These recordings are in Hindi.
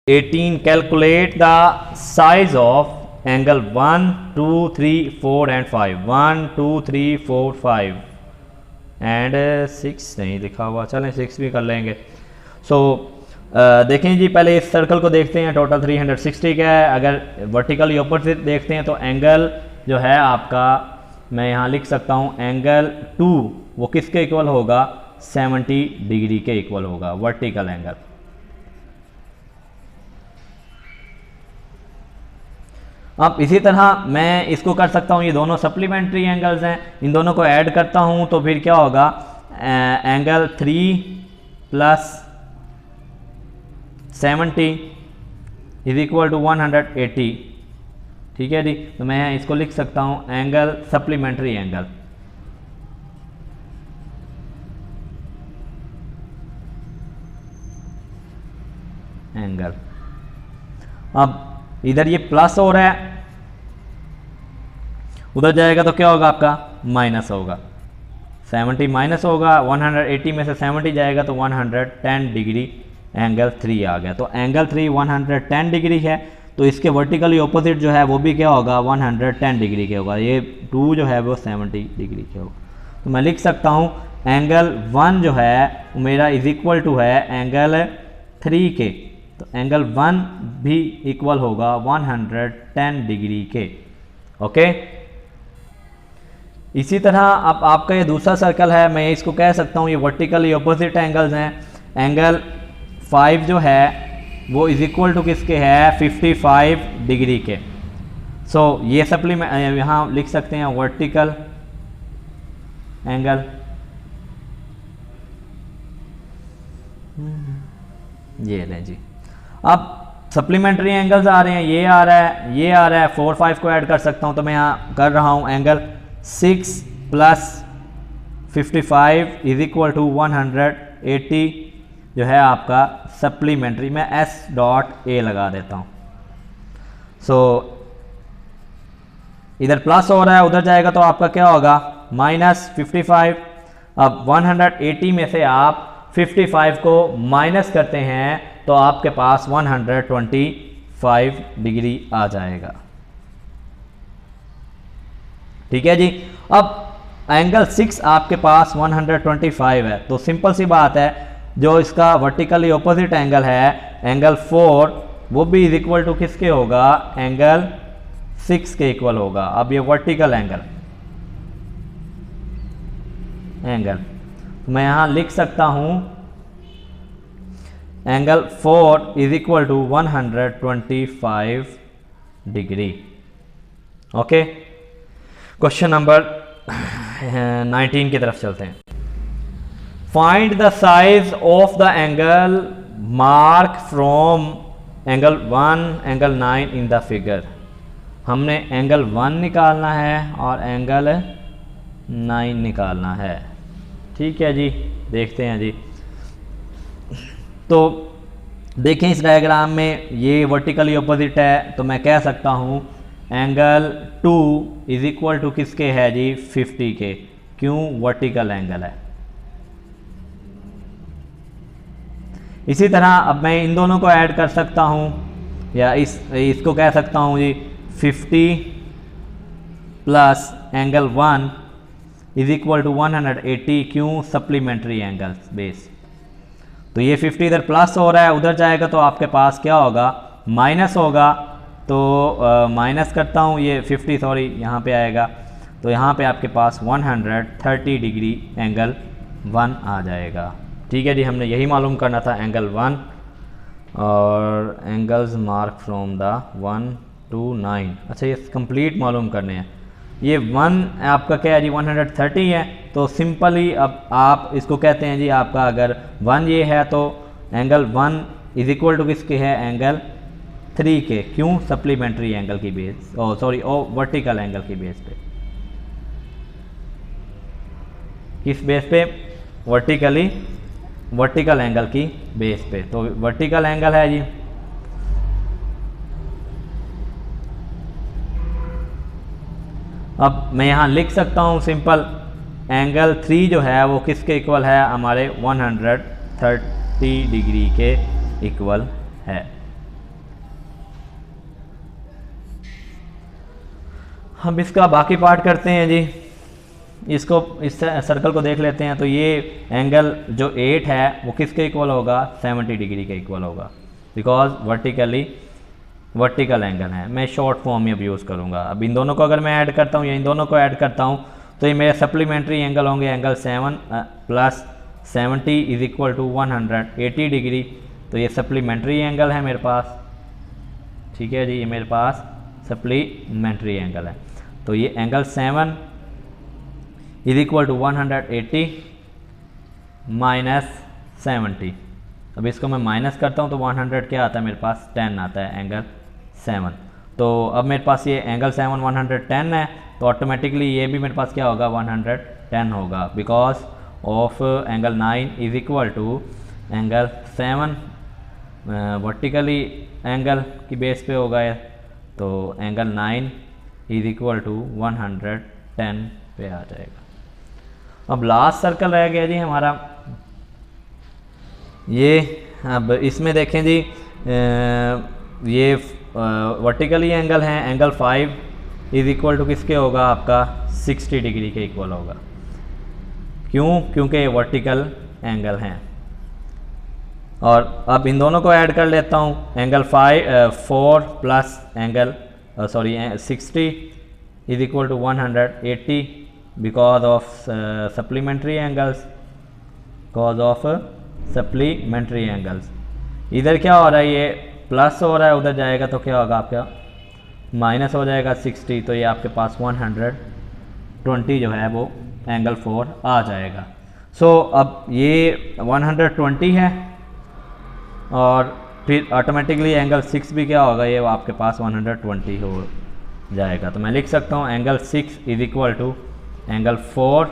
18 calculate the size of angle 1 2 3 4 and 5 1 2 3 4 5 and 6 नहीं लिखा हुआ, चलें 6 भी कर लेंगे। सो देखें जी, पहले इस सर्कल को देखते हैं, टोटल 360 का है। अगर वर्टिकली ऑपोजिट देखते हैं तो एंगल जो है आपका, मैं यहाँ लिख सकता हूँ एंगल 2 वो किसके इक्वल होगा, 70 डिग्री के इक्वल होगा वर्टिकल एंगल। अब इसी तरह मैं इसको कर सकता हूँ, ये दोनों सप्लीमेंट्री एंगल्स हैं, इन दोनों को ऐड करता हूँ तो फिर क्या होगा, angle 3 plus 70 is equal to 180। ठीक है जी, तो मैं इसको लिख सकता हूँ एंगल सप्लीमेंट्री एंगल। अब इधर ये प्लस हो रहा है, उधर जाएगा तो क्या होगा आपका, माइनस होगा। 70 माइनस होगा, 180 में से 70 जाएगा तो 110 डिग्री एंगल 3 आ गया। तो एंगल 3 110 डिग्री है, तो इसके वर्टिकली ऑपोजिट जो है वो भी क्या होगा, 110 डिग्री के होगा। ये 2 जो है वो 70 डिग्री के होगा। तो मैं लिख सकता हूँ एंगल 1 जो है मेरा इज इक्वल टू है एंगल 3 के, तो एंगल 1 भी इक्वल होगा 110 डिग्री के। ओके, इसी तरह अब आपका ये दूसरा सर्कल है, मैं इसको कह सकता हूँ ये वर्टिकली ऑपोजिट एंगल्स हैं। एंगल 5 जो है वो इज इक्वल टू किसके है, 55 डिग्री के। सो ये सप्लीमेंट यहाँ लिख सकते हैं वर्टिकल एंगल, ये लें जी। अब सप्लीमेंट्री एंगल्स आ रहे हैं, ये आ रहा है, ये आ रहा है, 4 5 को ऐड कर सकता हूँ, तो मैं यहाँ कर रहा हूँ angle 6 plus 55 is equal to 180 जो है आपका सप्लीमेंट्री। मैं S डॉट A लगा देता हूँ। सो इधर प्लस हो रहा है, उधर जाएगा तो आपका क्या होगा, माइनस 55। अब 180 में से आप 55 को माइनस करते हैं तो आपके पास 125 डिग्री आ जाएगा। ठीक है जी। अब एंगल 6 आपके पास 125 है, तो सिंपल सी बात है, जो इसका वर्टिकली ऑपोजिट एंगल है एंगल 4 वो भी इज इक्वल टू किसके होगा, एंगल 6 के इक्वल होगा। अब ये वर्टिकल एंगल मैं यहां लिख सकता हूं angle 4 is equal to 125 degree. Okay, question number 19 की तरफ चलते हैं। Find the size of the angle mark from angle 1 angle 9 in the figure. हमने एंगल 1 निकालना है और एंगल 9 निकालना है। ठीक है जी, देखते हैं जी। तो देखें इस डायग्राम में ये वर्टिकली ऑपोजिट है, तो मैं कह सकता हूँ एंगल 2 इज इक्वल टू किसके है जी, 50 के। क्यों, वर्टिकल एंगल है। इसी तरह अब मैं इन दोनों को ऐड कर सकता हूँ, या इसको कह सकता हूँ जी 50 plus angle 1 is equal to 180। क्यों, सप्लीमेंट्री एंगल्स बेस। तो ये 50 इधर प्लस हो रहा है, उधर जाएगा तो आपके पास क्या होगा, माइनस होगा। तो माइनस करता हूँ, ये 50 सॉरी यहाँ पे आएगा, तो यहाँ पे आपके पास 130 डिग्री एंगल 1 आ जाएगा। ठीक है जी, हमने यही मालूम करना था एंगल 1। और angles mark from the 1 to 9। अच्छा, ये कंप्लीट मालूम करने हैं। ये 1 आपका क्या है जी, 130 है, तो सिंपली अब आप इसको कहते हैं जी, आपका अगर 1 ये है तो एंगल 1 इज इक्वल टू किसके है, एंगल 3 के। क्यों, सप्लीमेंट्री एंगल की बेस, वर्टिकल एंगल की बेस पे। किस बेस पे, वर्टिकल एंगल की बेस पे। तो वर्टिकल एंगल है जी। अब मैं यहाँ लिख सकता हूँ सिंपल एंगल 3 जो है वो किसके इक्वल है, हमारे 130 डिग्री के इक्वल है। हम इसका बाकी पार्ट करते हैं जी। इसको इस सर्कल को देख लेते हैं। तो ये एंगल जो 8 है वो किसके इक्वल होगा, 70 डिग्री के इक्वल होगा, बिकॉज वर्टिकल एंगल है। मैं शॉर्ट फॉर्म में अब यूज़ करूँगा। अब इन दोनों को अगर मैं ऐड करता हूँ या इन दोनों को ऐड करता हूँ तो ये मेरे सप्लीमेंट्री एंगल होंगे। Angle 7 plus 70 is equal to 180 degree. तो ये सप्लीमेंट्री एंगल है मेरे पास, ठीक है जी, ये मेरे पास सप्लीमेंट्री एंगल है। तो ये angle 7 is equal to 180 minus 70। अब इसको मैं माइनस करता हूँ तो 100 क्या आता है मेरे पास, 10 आता है एंगल 7। तो अब मेरे पास ये एंगल 7 110 है, तो ऑटोमेटिकली ये भी मेरे पास क्या होगा, 110 होगा, because of angle 9 is equal to angle 7 vertically angle की बेस पे होगा ये। तो एंगल 9 इज इक्वल टू 110 पे आ जाएगा। अब लास्ट सर्कल रह गया जी हमारा ये। अब इसमें देखें जी ये वर्टिकली एंगल है। एंगल 5 इज इक्वल टू किसके होगा, आपका 60 डिग्री के इक्वल होगा। क्यों, क्योंकि ये वर्टिकल एंगल हैं। और अब इन दोनों को ऐड कर लेता हूँ। Angle 4 plus angle 60 is equal to 180 because of supplementary angles, supplementary angles. इधर क्या हो रहा है, ये प्लस हो रहा है, उधर जाएगा तो क्या होगा आपका माइनस हो जाएगा 60। तो ये आपके पास 120 जो है वो एंगल 4 आ जाएगा। सो अब ये 120 है और फिर ऑटोमेटिकली एंगल 6 भी क्या होगा, ये आपके पास 120 हो जाएगा। तो मैं लिख सकता हूँ angle 6 is equal to angle 4,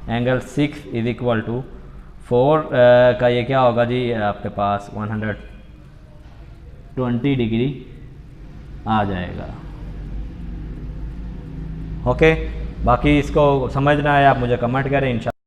angle 6 is equal to 4 का ये क्या होगा जी, आपके पास 120 डिग्री आ जाएगा। ओके, बाकी इसको समझना है आप मुझे कमेंट करें इंशाल्लाह।